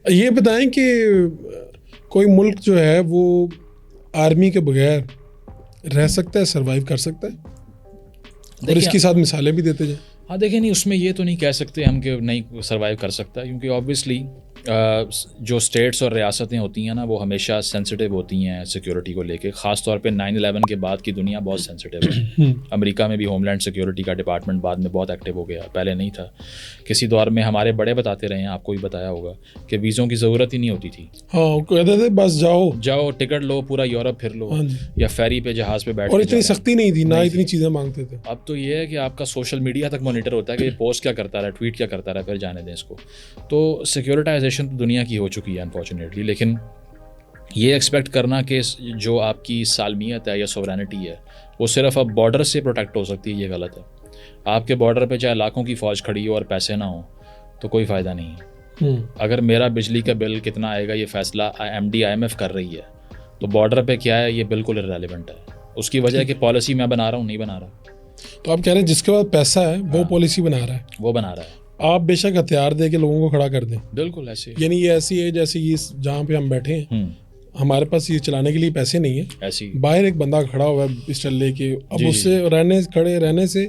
یہ بتائیں کہ کوئی ملک جو ہے وہ آرمی کے بغیر رہ سکتا ہے, سروائیو کر سکتا ہے؟ اور اس کے ساتھ مثالیں بھی دیتے جائیں. ہاں دیکھیں, نہیں اس میں یہ تو نہیں کہہ سکتے ہم کہ نہیں سروائیو کر سکتا, کیونکہ آبویسلی جو اسٹیٹس اور ریاستیں ہوتی ہیں نا وہ ہمیشہ سینسٹیو ہوتی ہیں سیکیورٹی کو لے کے, خاص طور پہ 9/11 کے بعد کی دنیا بہت سینسٹیو ہے. امریکہ میں بھی ہوم لینڈ سیکیورٹی کا ڈپارٹمنٹ بعد میں بہت ایکٹیو ہو گیا, پہلے نہیں تھا. کسی دور میں ہمارے بڑے بتاتے رہے ہیں, آپ کو بھی بتایا ہوگا کہ ویزوں کی ضرورت ہی نہیں ہوتی تھی. ہاں کہتے تھے بس جاؤ ٹکٹ لو, پورا یورپ پھر لو, یا فیری پہ جہاز پہ بیٹھ, اور اتنی سختی نہیں تھی, نہ اتنی چیزیں مانگتے تھے. اب تو یہ ہے کہ آپ کا سوشل میڈیا تک مانیٹر ہوتا ہے کہ یہ پوسٹ کیا کرتا رہا, ٹویٹ کیا کرتا رہا, پھر جانے دیں اس کو. تو سیکورٹائزیشن تو دنیا کی ہو چکی ہے انفارچونیٹلی, لیکن یہ ایکسپیکٹ کرنا کہ جو آپ کی سالمیت ہے یا سورینٹی ہے وہ صرف اب بارڈر سے پروٹیکٹ ہو سکتی ہے, یہ غلط ہے. آپ کے بارڈر پہ چاہے لاکھوں کی فوج کھڑی ہو اور پیسے نہ ہوں تو کوئی فائدہ نہیں ہے. اگر میرا بجلی کا بل کتنا آئے گا یہ فیصلہ IMF کر رہی ہے, تو بارڈر پہ کیا ہے یہ بالکل irrelevant ہے. اس کی وجہ ہے کہ پالیسی میں بنا رہا ہوں, نہیں بنا رہا. تو آپ کہہ رہے ہیں جس کے پاس پیسہ ہے وہ پالیسی بنا رہا ہے, وہ بنا رہا ہے. آپ بے شک ہتھیار دے کے لوگوں کو کھڑا کر دیں. بالکل ایسے, یعنی یہ ایسی ہے جیسے یہ جہاں پہ ہم بیٹھے ہیں ہمارے پاس یہ چلانے کے لیے پیسے نہیں ہیں, ایسی باہر ایک بندہ کھڑا ہوا ہے پسٹل لے کے, اب اس سے کھڑے رہنے سے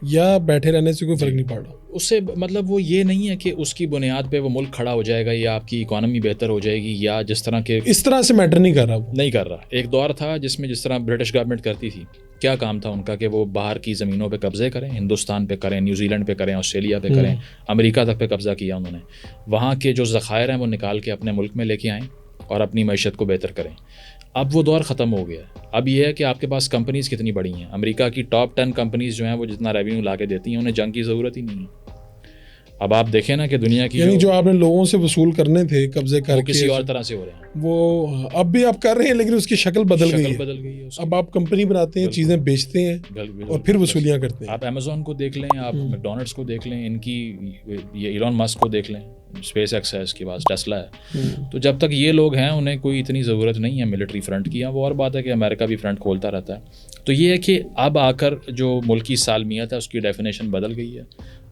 یا بیٹھے رہنے سے کوئی فرق نہیں پڑ رہا. اس سے مطلب وہ یہ نہیں ہے کہ اس کی بنیاد پہ وہ ملک کھڑا ہو جائے گا یا آپ کی اکانومی بہتر ہو جائے گی, یا جس طرح کے اس طرح سے میٹر نہیں کر رہا, وہ نہیں کر رہا. ایک دور تھا جس میں جس طرح برٹش گورنمنٹ کرتی تھی, کیا کام تھا ان کا کہ وہ باہر کی زمینوں پہ قبضے کریں, ہندوستان پہ کریں, نیوزی لینڈ پہ کریں, آسٹریلیا پہ کریں, امریکہ تک پہ قبضہ کیا انہوں نے. وہاں کے جو ذخائر ہیں وہ نکال کے اپنے ملک میں لے کے آئیں اور اپنی معیشت کو بہتر کریں. اب وہ دور ختم ہو گیا ہے. اب یہ ہے کہ آپ کے پاس کمپنیز کتنی بڑی ہیں. امریکہ کی ٹاپ 10 کمپنیز جو ہیں وہ جتنا ریونیو لا کے دیتی ہیں انہیں جنگ کی ضرورت ہی نہیں ہے. اب آپ دیکھیں نا کہ دنیا کی یعنی جو آپ نے لوگوں سے وصول کرنے تھے قبضے کر کے کسی اور طرح سے ہو رہے ہیں, وہ اب بھی آپ کر رہے ہیں, لیکن اس کی شکل بدل گئی ہے. اب آپ کمپنی بناتے ہیں, چیزیں بیچتے ہیں اور پھر وصولیاں کرتے ہیں. آپ امیزون کو دیکھ لیں, آپ میکڈونلڈس کو دیکھ لیں, ان کی یہ ایلون مسک کو دیکھ لیں, اسپیس ایکس ہے, اس کے پاس ٹیسلا ہے. تو جب تک یہ لوگ ہیں انہیں کوئی اتنی ضرورت نہیں ہے ملٹری فرنٹ کی. وہ اور بات ہے کہ امریکہ بھی فرنٹ کھولتا رہتا ہے. تو یہ ہے کہ اب آ کر جو ملکی سالمیت ہے اس کی ڈیفینیشن بدل گئی ہے.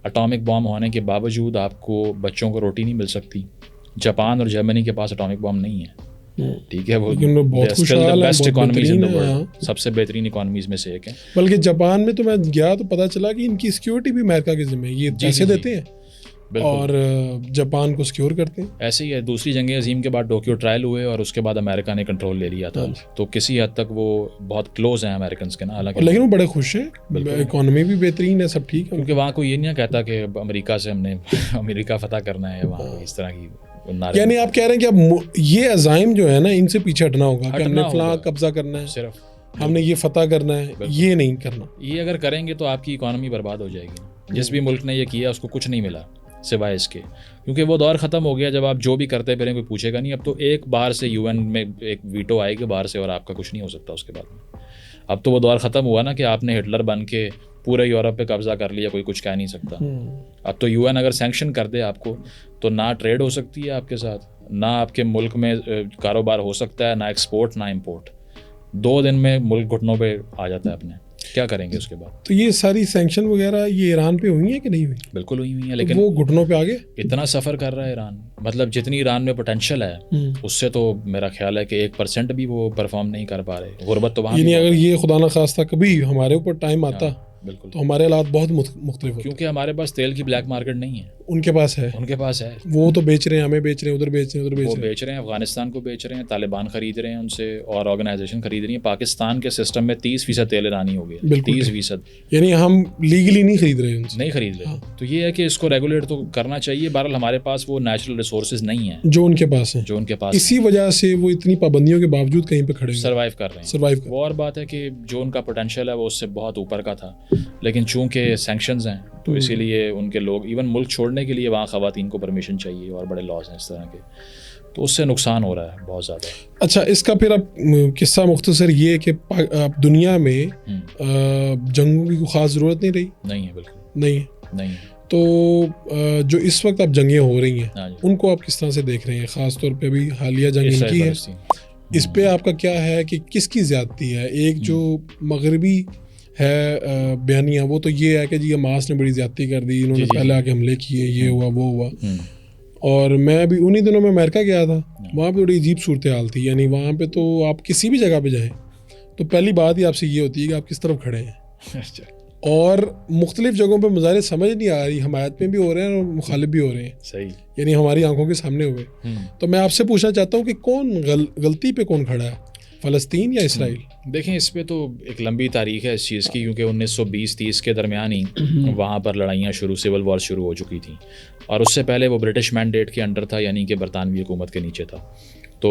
اٹامک بام ہونے کے باوجود آپ کو بچوں کو روٹی نہیں مل سکتی. جاپان اور جرمنی کے پاس اٹامک بام نہیں ہے, ٹھیک ہے, وہ best economies in the world, سب سے بہترین اکانومیز میں سے ایک ہے. بلکہ جاپان میں تو میں گیا تو پتہ چلا کہ ان کی سیکیورٹی بھی امریکہ کے ذمہ ہے, یہ پیسے دیتے ہیں اور جاپان کو سیکیور کرتے ہیں. ایسے ہی ہے, دوسری جنگ عظیم کے بعد ٹوکیو ٹرائل ہوئے اور اس کے بعد امریکہ نے کنٹرول لے لیا تھا. تو کسی حد تک وہ بہت کلوز ہیں امریکنس کے نا, حالانکہ لیکن وہ بڑے خوش ہیں, اکانومی بھی بہترین ہے, سب ٹھیک ہے. کیونکہ وہاں کوئی یہ نہیں کہتا کہ امریکہ سے ہم نے امریکہ فتح کرنا ہے, وہاں اس طرح کی. یعنی آپ کہہ رہے ہیں کہ اب یہ عزائم جو ہے نا ان سے پیچھے ہٹنا ہوگا کہ ہم نے فلاں قبضہ کرنا ہے, صرف ہم نے یہ فتح کرنا ہے, یہ نہیں کرنا. یہ اگر کریں گے تو آپ کی اکانومی برباد ہو جائے گی. جس بھی ملک نے یہ کیا اس کو کچھ نہیں ملا سوائے اس کے, کیونکہ وہ دور ختم ہو گیا جب آپ جو بھی کرتے پھریں کوئی پوچھے گا نہیں. اب تو ایک بار سے UN میں ایک ویٹو آئے گی باہر سے اور آپ کا کچھ نہیں ہو سکتا اس کے بعد میں. اب تو وہ دور ختم ہوا نا کہ آپ نے ہٹلر بن کے پورے یورپ پہ قبضہ کر لیا, کوئی کچھ کہہ نہیں سکتا. اب تو UN اگر سینکشن کر دے آپ کو تو نہ ٹریڈ ہو سکتی ہے آپ کے ساتھ, نہ آپ کے ملک میں کاروبار ہو سکتا ہے, نہ ایکسپورٹ نہ امپورٹ. 2 دن میں ملک گھٹنوں پہ آ جاتا ہے اپنے. کیا کریں گے اس کے بعد؟ تو یہ ساری سینکشن وغیرہ یہ ایران پہ ہوئی ہیں کہ نہیں ہوئی؟ بالکل ہوئی ہیں, لیکن وہ گھٹنوں پہ آگے اتنا سفر کر رہا ہے ایران, مطلب جتنی ایران میں پوٹینشیل ہے اس سے تو میرا خیال ہے کہ 1% بھی وہ پرفارم نہیں کر پا رہے. غربت تو وہاں, یعنی اگر یہ خدا نخواستہ کبھی ہمارے اوپر ٹائم آتا بالکل تو ہمارے حالات بہت مختلف ہوتے. کیونکہ ہمارے پاس تیل کی بلیک مارکیٹ نہیں ہے, ان کے پاس ہے. ان کے پاس ہے, وہ تو بیچ رہے ہیں, ہمیں بیچ رہے ہیں, ادھر بیچ رہے ہیں, ادھر بیچ رہے ہیں. وہ بیچ رہے ہیں, افغانستان کو بیچ رہے ہیں, طالبان خرید رہے ہیں ان سے, اور آرگنائزیشن خرید رہی ہیں. پاکستان کے سسٹم میں 30% تیل ایرانی ہو گیا, 30%. یعنی ہم لیگلی نہیں خرید رہے, نہیں خرید رہے. تو یہ ہے کہ اس کو ریگولیٹ تو کرنا چاہیے. بہرحال ہمارے پاس وہ نیچرل ریسورسز نہیں ہیں جو ان کے پاس ہیں, جو ان کے پاس. اسی وجہ سے وہ اتنی پابندیوں کے باوجود کہیں پہ کھڑے سروائیو کر رہے ہیں. وہ اور بات ہے کہ جو ان کا پوٹینشیل ہے وہ اس سے بہت اوپر کا تھا, لیکن چونکہ سینکشنز ہیں تو اسی لیے ان کے لوگ ایون ملک چھوڑنے کے لیے وہاں خواتین کو پرمیشن چاہیے اور بڑے لاز ہیں اس طرح کے, تو اس سے نقصان ہو رہا ہے بہت زیادہ. اچھا, اس کا پھر اب قصہ مختصر یہ کہ اب دنیا میں جنگوں کی کوئی خاص ضرورت نہیں رہی. نہیں ہے, بالکل نہیں ہے. تو جو اس وقت اب جنگیں ہو رہی ہیں ان کو آپ کس طرح سے دیکھ رہے ہیں؟ خاص طور پہ ابھی حالیہ جنگ ان کی ہے, اس پہ آپ کا کیا ہے کہ کس کی زیادتی ہے؟ ایک جو مغربی ہے بیانیہ وہ تو یہ ہے کہ جی حماس نے بڑی زیادتی کر دی, انہوں نے پہلے آ کے حملے کیے, یہ ہوا وہ ہوا. اور میں ابھی انہی دنوں میں امریکہ گیا تھا, وہاں پہ بڑی عجیب صورتحال تھی. یعنی وہاں پہ تو آپ کسی بھی جگہ پہ جائیں تو پہلی بات ہی آپ سے یہ ہوتی ہے کہ آپ کس طرف کھڑے ہیں. اور مختلف جگہوں پہ مظاہرے سمجھ نہیں آ رہی, حمایت میں بھی ہو رہے ہیں اور مخالف بھی ہو رہے ہیں. صحیح, یعنی ہماری آنکھوں کے سامنے ہوئے. تو میں آپ سے پوچھنا چاہتا ہوں کہ کون غلطی پہ کون کھڑا ہے, فلسطین یا اسرائیل؟ دیکھیں اس پہ تو ایک لمبی تاریخ ہے اس چیز کی, کیونکہ 1920-30 کے درمیان ہی وہاں پر لڑائیاں سول وار شروع ہو چکی تھیں, اور اس سے پہلے وہ برٹش مینڈیٹ کے انڈر تھا, یعنی کہ برطانوی حکومت کے نیچے تھا. تو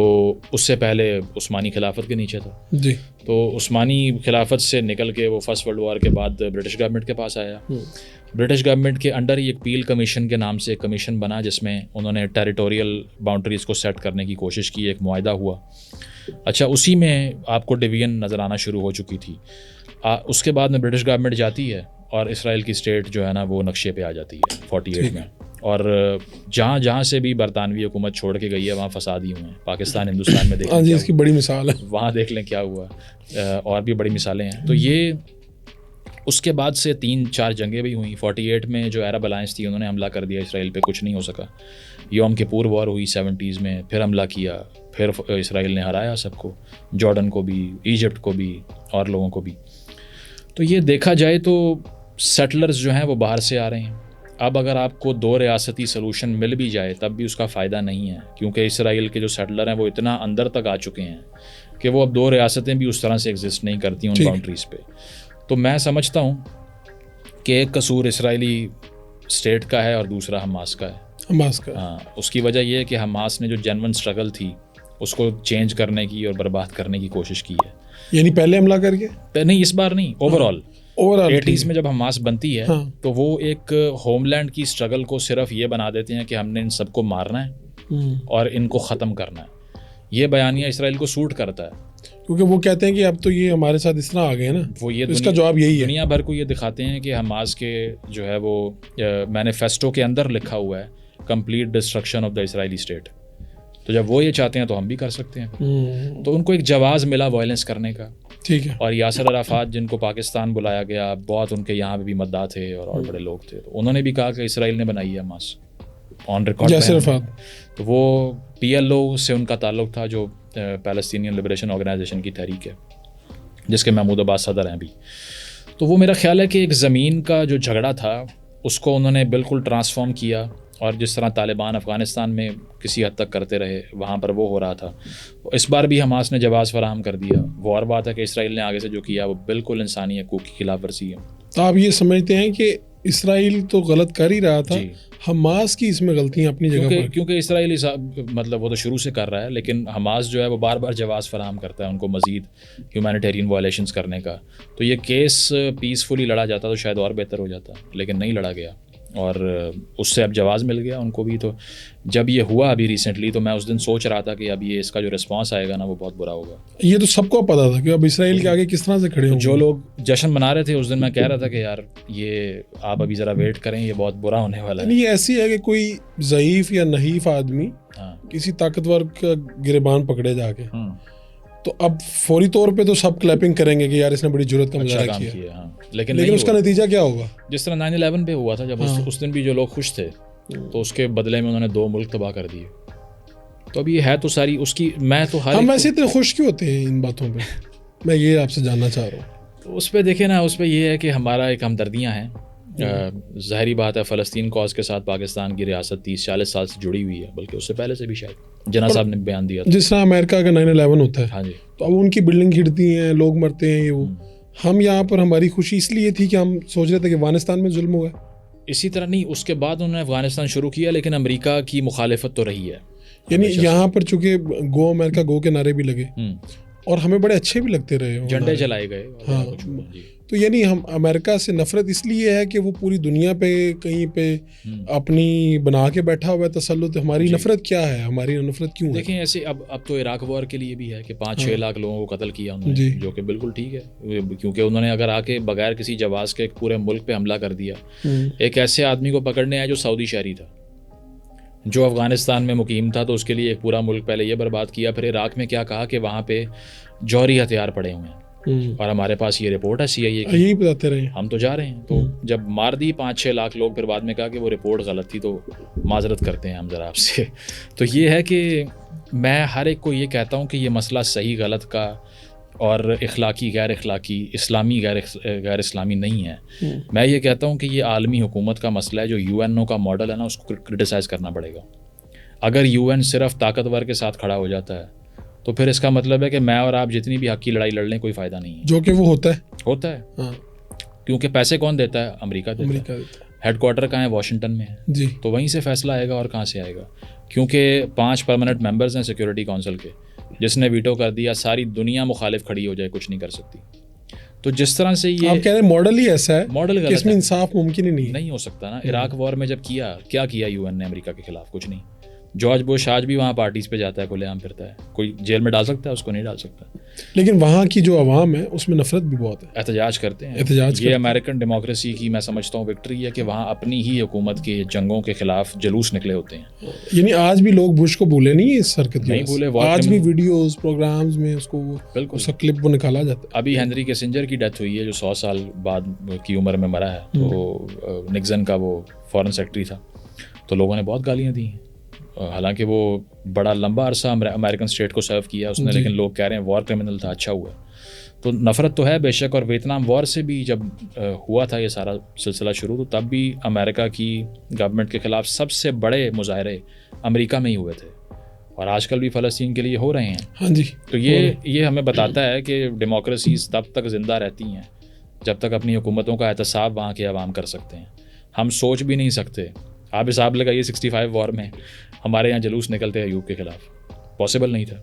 اس سے پہلے عثمانی خلافت کے نیچے تھا جی. تو عثمانی خلافت سے نکل کے وہ فرسٹ ورلڈ وار کے بعد برٹش گورنمنٹ کے پاس آیا. برٹش گورنمنٹ کے انڈر ہی ایک پیل کمیشن کے نام سے ایک کمیشن بنا, جس میں انہوں نے ٹیریٹوریل باؤنڈریز کو سیٹ کرنے کی کوشش کی, ایک معاہدہ ہوا. اچھا, اسی میں آپ کو ڈویژن نظر آنا شروع ہو چکی تھی. اس کے بعد میں برٹش گورنمنٹ جاتی ہے اور اسرائیل کی اسٹیٹ جو ہے نا وہ نقشے پہ آ جاتی ہے 48 میں. اور جہاں جہاں سے بھی برطانوی حکومت چھوڑ کے گئی ہے وہاں فساد ہی ہوئے ہیں. پاکستان ہندوستان میں دیکھ لیں, اس کی بڑی مثال ہے, وہاں دیکھ لیں کیا ہوا, اور بھی بڑی مثالیں ہیں. تو یہ اس کے بعد سے 3-4 جنگیں بھی ہوئیں. 48 میں جو عرب الائنس تھی انہوں نے حملہ کر دیا اسرائیل پہ, کچھ نہیں ہو سکا. یوم کپور وار ہوئی 70s میں, پھر حملہ کیا, پھر اسرائیل نے ہرایا سب کو, جارڈن کو بھی, ایجپٹ کو بھی, اور لوگوں کو بھی. تو یہ دیکھا جائے تو سیٹلرز جو ہیں وہ باہر سے آ رہے ہیں. اب اگر آپ کو 2 ریاستی سلوشن مل بھی جائے تب بھی اس کا فائدہ نہیں ہے, کیونکہ اسرائیل کے جو سیٹلر ہیں وہ اتنا اندر تک آ چکے ہیں کہ وہ اب 2 ریاستیں بھی اس طرح سے ایگزسٹ نہیں کرتی ان باؤنڈریز پہ. تو میں سمجھتا ہوں کہ ایک قصور اسرائیلی اسٹیٹ کا ہے اور دوسرا حماس کا ہے. ہاں, اس کی وجہ یہ ہے کہ حماس نے جو جینون اسٹرگل تھی اس کو چینج کرنے کی اور برباد کرنے کی کوشش کی ہے. یعنی پہلے حملہ کر کے نہیں, اس بار نہیں, اوور آل 80s میں جب حماس بنتی ہے تو وہ ایک ہوم لینڈ کی اسٹرگل کو صرف یہ بنا دیتے ہیں کہ ہم نے ان سب کو مارنا ہے اور ان کو ختم کرنا ہے. یہ بیانیہ اسرائیل کو سوٹ کرتا ہے, کیونکہ وہ کہتے ہیں کہ اب تو یہ ہمارے ساتھ اس طرح آ گئے ہیں نا. وہ یہ اس کا جواب یہی ہے, دنیا بھر کو یہ دکھاتے ہیں کہ حماس کے جو ہے وہ مینیفیسٹو کے اندر لکھا ہوا ہے complete destruction of the Israeli state. تو جب وہ یہ چاہتے ہیں تو ہم بھی کر سکتے ہیں. تو ان کو ایک جواز ملا وائلنس کرنے کا. ٹھیک ہے. اور یاسر عرفات جن کو پاکستان بلایا گیا, بہت ان کے یہاں پہ بھی مداح تھے اور بڑے لوگ تھے, تو انہوں نے بھی کہا کہ اسرائیل نے بنائی ہے Hamas, on record Yasir Arafat. تو وہ PLO سے ان کا تعلق تھا, جو پیلسٹینین لبریشن آرگنائزیشن کی تحریک ہے, جس کے محمود عباس صدر ہیں ابھی. تو وہ میرا خیال ہے کہ ایک زمین کا جو جھگڑا تھا اس کو انہوں نے بالکل ٹرانسفارم کیا, اور جس طرح طالبان افغانستان میں کسی حد تک کرتے رہے وہاں پر وہ ہو رہا تھا. اس بار بھی حماس نے جواز فراہم کر دیا. وہ اور بات ہے کہ اسرائیل نے آگے سے جو کیا وہ بالکل انسانی حقوق کی خلاف ورزی ہے. تو آپ یہ سمجھتے ہیں کہ اسرائیل تو غلط کر ہی رہا تھا, حماس کی اس میں غلطیاں اپنی جگہ پر, کیونکہ اسرائیل مطلب وہ تو شروع سے کر رہا ہے, لیکن حماس جو ہے وہ بار بار جواز فراہم کرتا ہے ان کو مزید ہیومینیٹیرین وائلیشنز کرنے کا. تو یہ کیس پیسفلی لڑا جاتا تو شاید اور بہتر ہو جاتا, لیکن نہیں لڑا گیا, اور اس سے اب جواز مل گیا ان کو بھی. تو جب یہ ہوا ابھی ریسنٹلی تو میں اس دن سوچ رہا تھا کہ اب یہ اس کا جو رسپانس آئے گا نا وہ بہت برا ہوگا. یہ تو سب کو پتا تھا کہ اب اسرائیل کے آگے کس طرح سے کھڑے ہوں. جو لوگ جشن منا رہے تھے اس دن میں کہہ رہا تھا کہ یار یہ آپ ابھی ذرا ویٹ کریں, یہ بہت برا ہونے والا ہے. یہ ایسی ہے کہ کوئی ضعیف یا نحیف آدمی کسی طاقتور کا گریبان پکڑے جا کے, تو اب فوری طور پہ تو سب کلیپنگ کریں گے کہ یار اس نے بڑی جرات کا مظاہرہ کیا, لیکن اس کا نتیجہ کیا ہوگا؟ جس طرح 9/11 پہ ہوا تھا, جب اس دن بھی جو لوگ خوش تھے تو اس کے بدلے میں انہوں نے 2 ملک تباہ کر دیے. تو اب یہ ہے تو ساری اس کی, میں تو ہم ویسے اتنے خوش کیوں ہوتے ہیں ان باتوں پہ, میں یہ آپ سے جاننا چاہ رہا ہوں. تو اس پہ دیکھیں نا, اس پہ یہ ہے کہ ہمارا ایک ہمدردیاں ہیں. ظاہری بات ہے فلسطین کاز کے ساتھ پاکستان کی ریاست 30-40 سال سے جڑی ہوئی ہے, بلکہ اس سے پہلے سے بھی شاید جناح صاحب نے بیان دیا تھا. جس طرح امریکہ کا 9/11 ہوتا ہے, ہاں جی, تو اب ان کی بلڈنگ گرتی ہیں, لوگ مرتے ہیں, یہ وہ. ہم یہاں پر ہماری خوشی اس لیے تھی کہ ہم سوچ رہے تھے کہ افغانستان میں ظلم ہوا. اسی طرح نہیں, اس کے بعد انہوں نے افغانستان شروع کیا, لیکن امریکہ کی مخالفت تو رہی ہے. یعنی یہاں پر چونکہ گو امریکہ گو کے نعرے بھی لگے اور ہمیں بڑے اچھے بھی لگتے رہے, جھنڈے چلائے گئے. ہاں, تو یعنی ہم امریکہ سے نفرت اس لیے ہے کہ وہ پوری دنیا پہ کہیں پہ اپنی بنا کے بیٹھا ہوا ہے تسلط. ہماری نفرت کیا ہے, ہماری نفرت کیوں ہے؟ دیکھیں ایسے اب تو عراق وار کے لیے بھی ہے کہ 5-6 لاکھ لوگوں کو قتل کیا انہوں نے, جو کہ بالکل ٹھیک ہے, کیونکہ انہوں نے اگر آ کے بغیر کسی جواز کے ایک پورے ملک پہ حملہ کر دیا. ایک ایسے آدمی کو پکڑنے آیا جو سعودی شہری تھا, جو افغانستان میں مقیم تھا, تو اس کے لیے ایک پورا ملک پہلے یہ برباد کیا. پھر عراق میں کیا کہا کہ وہاں پہ جوہری ہتھیار پڑے ہوئے ہیں, اور ہمارے پاس یہ رپورٹ ہے CIA کی, یہی بتاتے رہے, ہم تو جا رہے ہیں. تو جب مار دی 5-6 لاکھ لوگ, پھر بعد میں کہا کہ وہ رپورٹ غلط تھی, تو معذرت کرتے ہیں ہم ذرا آپ سے. تو یہ ہے کہ میں ہر ایک کو یہ کہتا ہوں کہ یہ مسئلہ صحیح غلط کا اور اخلاقی غیر اخلاقی, اسلامی غیر اسلامی نہیں ہے. میں یہ کہتا ہوں کہ یہ عالمی حکومت کا مسئلہ ہے. جو UNO کا ماڈل ہے نا, اس کو کرٹیسائز کرنا پڑے گا. اگر UN صرف طاقتور کے ساتھ کھڑا ہو جاتا ہے تو پھر اس کا مطلب ہے کہ میں اور آپ جتنی بھی حق کی لڑائی لڑ لیں کوئی فائدہ نہیں ہے, جو کہ وہ ہوتا ہے. کیونکہ پیسے کون دیتا ہے؟ امریکہ دیتا ہے. ہیڈ کوارٹر کہاں ہے؟ واشنگٹن میں ہے جی. تو وہیں سے فیصلہ آئے گا, اور کہاں سے آئے گا؟ کیونکہ 5 پرماننٹ ممبرز ہیں سیکورٹی کونسل کے, جس نے ویٹو کر دیا ساری دنیا مخالف کھڑی ہو جائے, کچھ نہیں کر سکتی. تو جس طرح سے یہ آپ کہہ رہے ہیں ماڈل ہی ایسا ہے, ماڈل اس میں انصاف ممکن ہی نہیں ہو سکتا نا. عراق وار میں جب کیا UN نے امریکہ کے خلاف؟ کچھ نہیں. جارج بش آج بھی وہاں پارٹیز پہ جاتا ہے, کھلے عام پھرتا ہے. کوئی جیل میں ڈال سکتا ہے اس کو؟ نہیں ڈال سکتا. لیکن وہاں کی جو عوام ہے اس میں نفرت بھی بہت ہے, احتجاج کرتے ہیں. یہ امریکن ڈیموکریسی کی میں سمجھتا ہوں وکٹری ہے کہ وہاں اپنی ہی حکومت کے جنگوں کے خلاف جلوس نکلے ہوتے ہیں. یعنی آج بھی لوگ بش کو بھولے نہیں اس حرکت, نہیں بھولے. آج بھی ویڈیوز پروگرامز میں اس کو بالکل اس کا کلپ وہ نکالا جاتا ہے. ابھی ہنری کیسنجر کی ڈیتھ ہوئی ہے, جو 100 سال بعد کی عمر میں مرا ہے. تو نکسن کا وہ فارن سیکرٹری تھا, تو لوگوں نے بہت گالیاں دی ہیں. حالانکہ وہ بڑا لمبا عرصہ امریکن اسٹیٹ کو سرو کیا اس نے, لیکن لوگ کہہ رہے ہیں وار کرمنل تھا. اچھا ہوا. تو نفرت تو ہے بے شک. اور ویتنام وار سے بھی جب ہوا تھا یہ سارا سلسلہ شروع, تو تب بھی امریکہ کی گورنمنٹ کے خلاف سب سے بڑے مظاہرے امریکہ میں ہی ہوئے تھے, اور آج کل بھی فلسطین کے لیے ہو رہے ہیں. ہاں جی. تو یہ ہمیں بتاتا ہے کہ ڈیموکریسیز تب تک زندہ رہتی ہیں جب تک اپنی حکومتوں کا احتساب وہاں کے عوام کر سکتے ہیں. ہم سوچ بھی نہیں سکتے. آپ حساب لگائیے 65 وار میں ہمارے یہاں جلوس نکلتے ایوب کے خلاف, پاسبل نہیں تھا.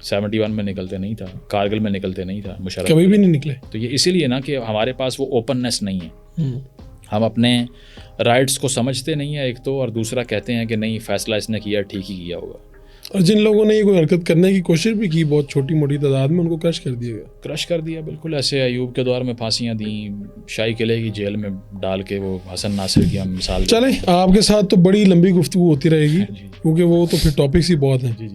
71 میں نکلتے نہیں تھا, کارگل میں نکلتے نہیں تھا, مشرف کبھی بھی نہیں نکلے. تو یہ اسی لیے نا کہ ہمارے پاس وہ اوپننیس نہیں ہے. ہم اپنے رائٹس کو سمجھتے نہیں ہیں ایک تو, اور دوسرا کہتے ہیں کہ نہیں فیصلہ اس نے کیا ٹھیک ہی کیا ہوگا. اور جن لوگوں نے یہ کوئی حرکت کرنے کی کوشش بھی کی بہت چھوٹی موٹی تعداد میں, ان کو کرش کر دیا گیا. کرش کر دیا بالکل. ایسے ایوب کے دور میں پھانسیاں دیں, شاہی قلعے کی جیل میں ڈال کے, وہ حسن ناصر کی ہم مثال. چلیں آپ کے ساتھ تو بڑی لمبی گفتگو ہوتی رہے گی, کیونکہ وہ تو پھر ٹاپکس ہی بہت ہیں. جی.